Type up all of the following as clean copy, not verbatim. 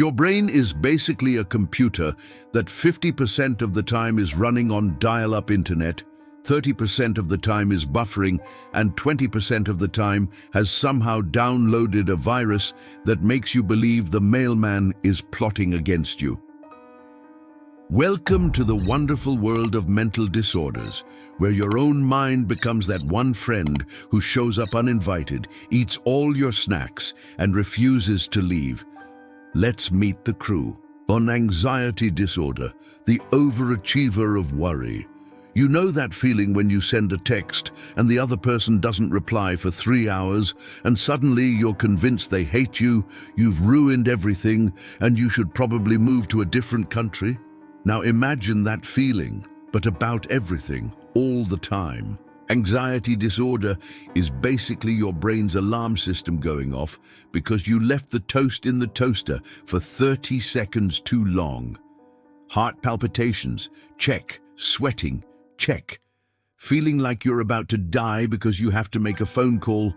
Your brain is basically a computer that 50% of the time is running on dial-up internet, 30% of the time is buffering, and 20% of the time has somehow downloaded a virus that makes you believe the mailman is plotting against you. Welcome to the wonderful world of mental disorders, where your own mind becomes that one friend who shows up uninvited, eats all your snacks, and refuses to leave. Let's meet the crew. On anxiety disorder, the overachiever of worry. You know that feeling when you send a text and the other person doesn't reply for 3 hours, and suddenly you're convinced they hate you, you've ruined everything, and you should probably move to a different country? Now imagine that feeling, but about everything, all the time. Anxiety disorder is basically your brain's alarm system going off because you left the toast in the toaster for 30 seconds too long. Heart palpitations, check. Sweating, check. Feeling like you're about to die because you have to make a phone call,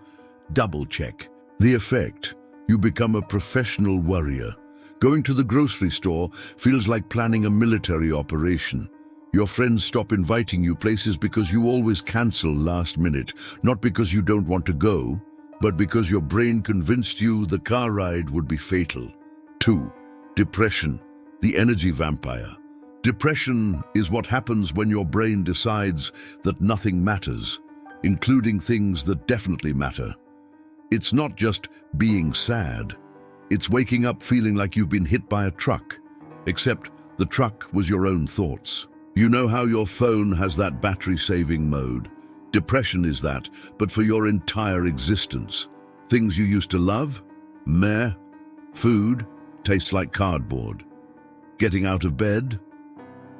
double check. The effect: you become a professional worrier. Going to the grocery store feels like planning a military operation. Your friends stop inviting you places because you always cancel last minute, not because you don't want to go, but because your brain convinced you the car ride would be fatal. 2. Depression, the energy vampire. Depression is what happens when your brain decides that nothing matters, including things that definitely matter. It's not just being sad. It's waking up feeling like you've been hit by a truck, except the truck was your own thoughts. You know how your phone has that battery-saving mode? Depression is that, but for your entire existence. Things you used to love? Meh. Food tastes like cardboard. Getting out of bed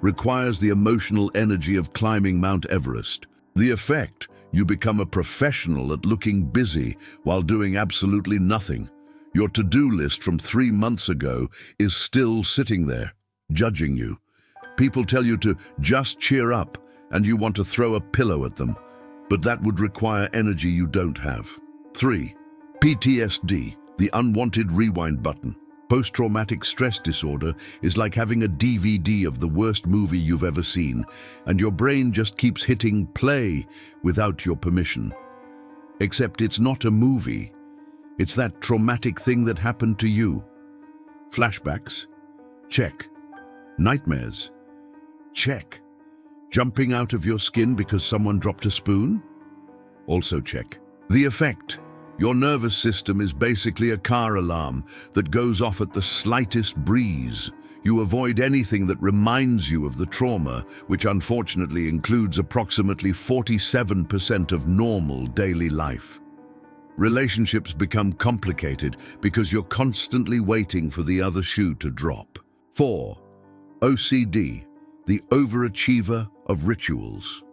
requires the emotional energy of climbing Mount Everest. The effect: you become a professional at looking busy while doing absolutely nothing. Your to-do list from 3 months ago is still sitting there, judging you. People tell you to just cheer up, and you want to throw a pillow at them, but that would require energy you don't have. 3. PTSD, the unwanted rewind button. Post-traumatic stress disorder is like having a DVD of the worst movie you've ever seen, and your brain just keeps hitting play without your permission. Except it's not a movie. It's that traumatic thing that happened to you. Flashbacks? Check. Nightmares? Check. Jumping out of your skin because someone dropped a spoon? Also check. The effect: your nervous system is basically a car alarm that goes off at the slightest breeze. You avoid anything that reminds you of the trauma, which unfortunately includes approximately 47% of normal daily life. Relationships become complicated because you're constantly waiting for the other shoe to drop. 4. OCD, the Overachiever of Rituals.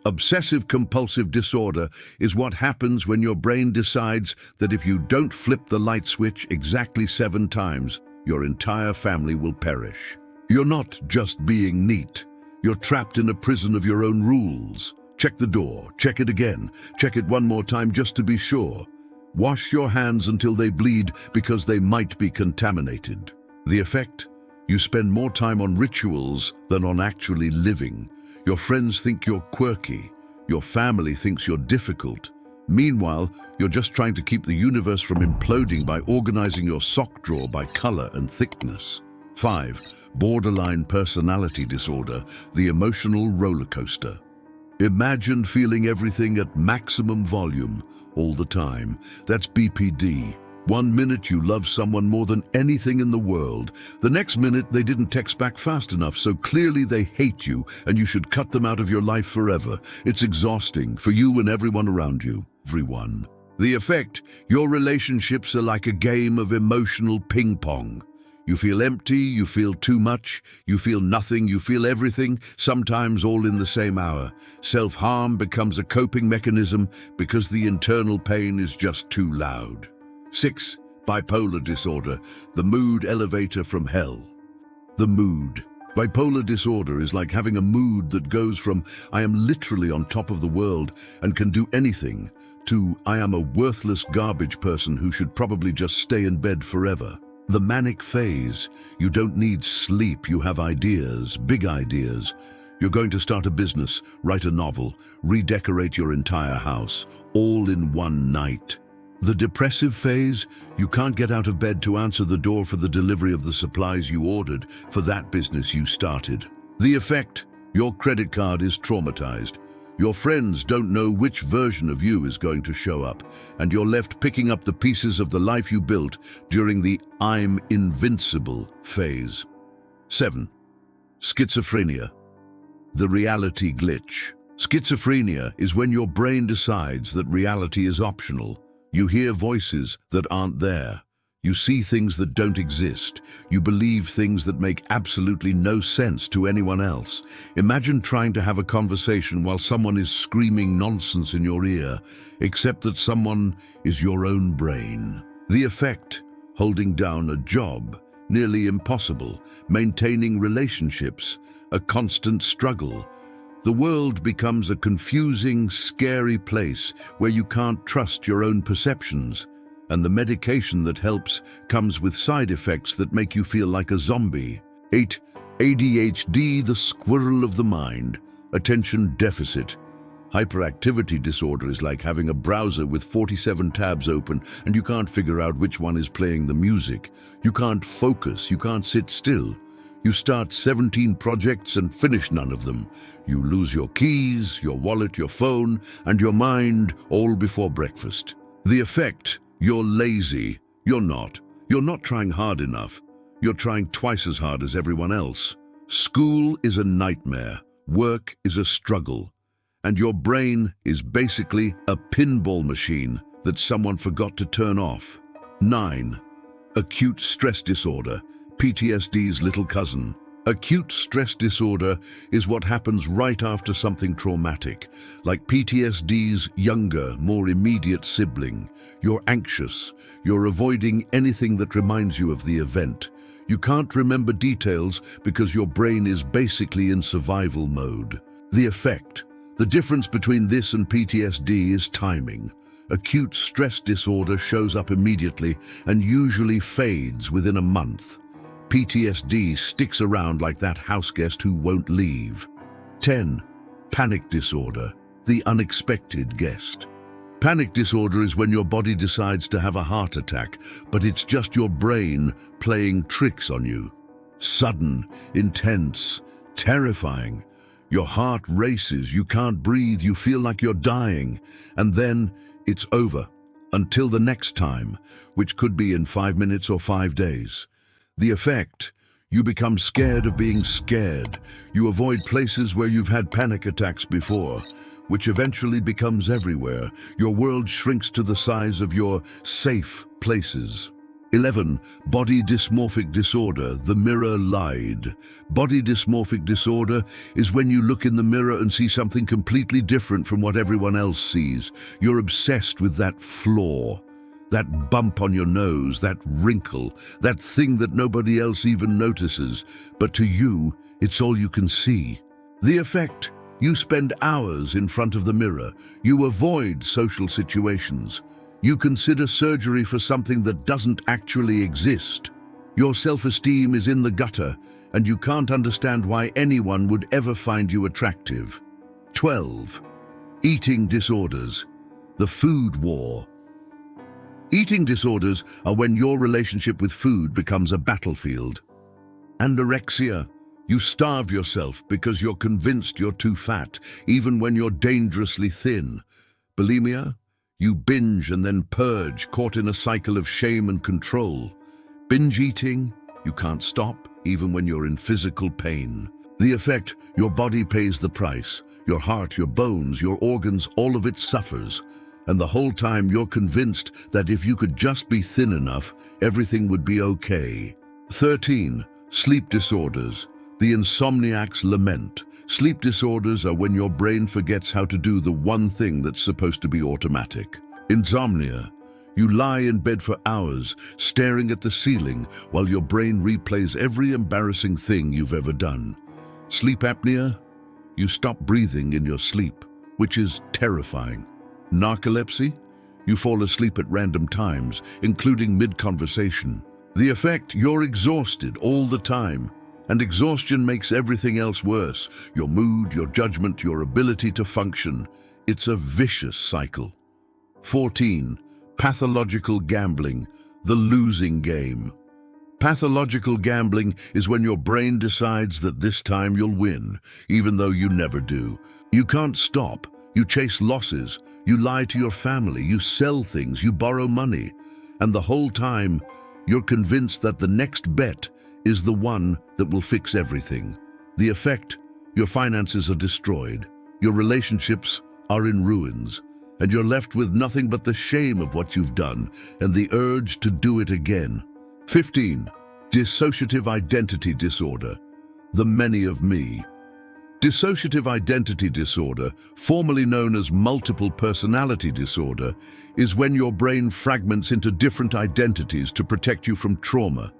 Obsessive-compulsive disorder is what happens when your brain decides that if you don't flip the light switch exactly 7 times, your entire family will perish. You're not just being neat. You're trapped in a prison of your own rules. Check the door, check it again, check it one more time just to be sure. Wash your hands until they bleed because they might be contaminated. The effect: you spend more time on rituals than on actually living. Your friends think you're quirky. Your family thinks you're difficult. Meanwhile, you're just trying to keep the universe from imploding by organizing your sock drawer by color and thickness. 5. Borderline personality disorder, the emotional roller coaster. Imagine feeling everything at maximum volume all the time. That's BPD. 1 minute you love someone more than anything in the world. The next minute they didn't text back fast enough, so clearly they hate you and you should cut them out of your life forever. It's exhausting for you and everyone around you. Everyone. The effect: your relationships are like a game of emotional ping pong. You feel empty, you feel too much, you feel nothing, you feel everything, sometimes all in the same hour. Self-harm becomes a coping mechanism because the internal pain is just too loud. 6. Bipolar disorder, the mood elevator from hell. The mood. Bipolar disorder is like having a mood that goes from "I am literally on top of the world and can do anything" to "I am a worthless garbage person who should probably just stay in bed forever." The manic phase. You don't need sleep, you have ideas, big ideas. You're going to start a business, write a novel, redecorate your entire house, all in one night. The depressive phase. You can't get out of bed to answer the door for the delivery of the supplies you ordered for that business you started. The effect. Your credit card is traumatized. Your friends don't know which version of you is going to show up, and you're left picking up the pieces of the life you built during the "I'm invincible" phase. 7. Schizophrenia. The reality glitch. Schizophrenia is when your brain decides that reality is optional. You hear voices that aren't there. You see things that don't exist. You believe things that make absolutely no sense to anyone else. Imagine trying to have a conversation while someone is screaming nonsense in your ear, except that someone is your own brain. The effect: holding down a job, nearly impossible, maintaining relationships, a constant struggle. The world becomes a confusing, scary place where you can't trust your own perceptions. And the medication that helps comes with side effects that make you feel like a zombie. 8. ADHD, the squirrel of the mind. Attention deficit. Hyperactivity disorder is like having a browser with 47 tabs open and you can't figure out which one is playing the music. You can't focus, you can't sit still. You start 17 projects and finish none of them. You lose your keys, your wallet, your phone, and your mind all before breakfast. The effect: you're lazy. You're not. You're not trying hard enough. You're trying twice as hard as everyone else. School is a nightmare. Work is a struggle. And your brain is basically a pinball machine that someone forgot to turn off. 9. Acute stress disorder, PTSD's little cousin. Acute stress disorder is what happens right after something traumatic, like PTSD's younger, more immediate sibling. You're anxious. You're avoiding anything that reminds you of the event. You can't remember details because your brain is basically in survival mode. The effect: the difference between this and PTSD is timing. Acute stress disorder shows up immediately and usually fades within a month. PTSD sticks around like that houseguest who won't leave. 10. Panic disorder, the unexpected guest. Panic disorder is when your body decides to have a heart attack, but it's just your brain playing tricks on you. Sudden, intense, terrifying. Your heart races, you can't breathe, you feel like you're dying, and then it's over, until the next time, which could be in 5 minutes or 5 days. The effect: you become scared of being scared. You avoid places where you've had panic attacks before, which eventually becomes everywhere. Your world shrinks to the size of your safe places. 11. Body dysmorphic disorder, the mirror lied. Body dysmorphic disorder is when you look in the mirror and see something completely different from what everyone else sees. You're obsessed with that flaw. That bump on your nose, that wrinkle, that thing that nobody else even notices, but to you, it's all you can see. The effect: you spend hours in front of the mirror. You avoid social situations. You consider surgery for something that doesn't actually exist. Your self-esteem is in the gutter, and you can't understand why anyone would ever find you attractive. 12. Eating disorders, the food war. Eating disorders are when your relationship with food becomes a battlefield. Anorexia. You starve yourself because you're convinced you're too fat, even when you're dangerously thin. Bulimia. You binge and then purge, caught in a cycle of shame and control. Binge eating. You can't stop, even when you're in physical pain. The effect: your body pays the price. Your heart, your bones, your organs, all of it suffers. And the whole time you're convinced that if you could just be thin enough, everything would be okay. 13. Sleep disorders, the Insomniac's Lament. Sleep disorders are when your brain forgets how to do the one thing that's supposed to be automatic. Insomnia. You lie in bed for hours, staring at the ceiling, while your brain replays every embarrassing thing you've ever done. Sleep apnea. You stop breathing in your sleep, which is terrifying. Narcolepsy. You fall asleep at random times, including mid-conversation. The effect, you're exhausted all the time, and exhaustion makes everything else worse. Your mood, your judgment, your ability to function. It's a vicious cycle. 14. Pathological gambling, the losing game. Pathological gambling is when your brain decides that this time you'll win, even though you never do. You can't stop. You chase losses. You lie to your family. You sell things. You borrow money. And the whole time, you're convinced that the next bet is the one that will fix everything. The effect, your finances are destroyed. Your relationships are in ruins. And you're left with nothing but the shame of what you've done and the urge to do it again. 15. Dissociative identity disorder, the many of me. Dissociative identity disorder, formerly known as multiple personality disorder, is when your brain fragments into different identities to protect you from trauma.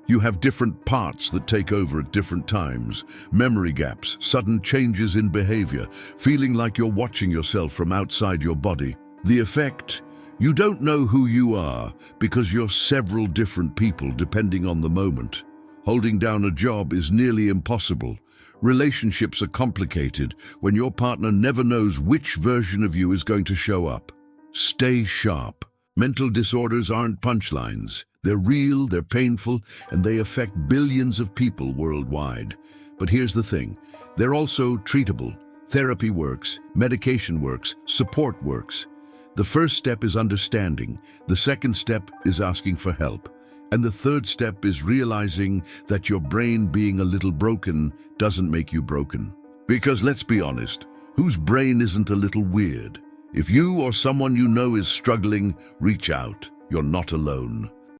You have different parts that take over at different times, memory gaps, sudden changes in behavior, feeling like you're watching yourself from outside your body. The effect, you don't know who you are because you're several different people depending on the moment. Holding down a job is nearly impossible. Relationships are complicated when your partner never knows which version of you is going to show up. Stay sharp. Mental disorders aren't punchlines. They're real, they're painful, and they affect billions of people worldwide. But here's the thing, they're also treatable. Therapy works, medication works, support works. The first step is understanding. The second step is asking for help. And the third step is realizing that your brain being a little broken doesn't make you broken. Because let's be honest, whose brain isn't a little weird? If you or someone you know is struggling, reach out. You're not alone.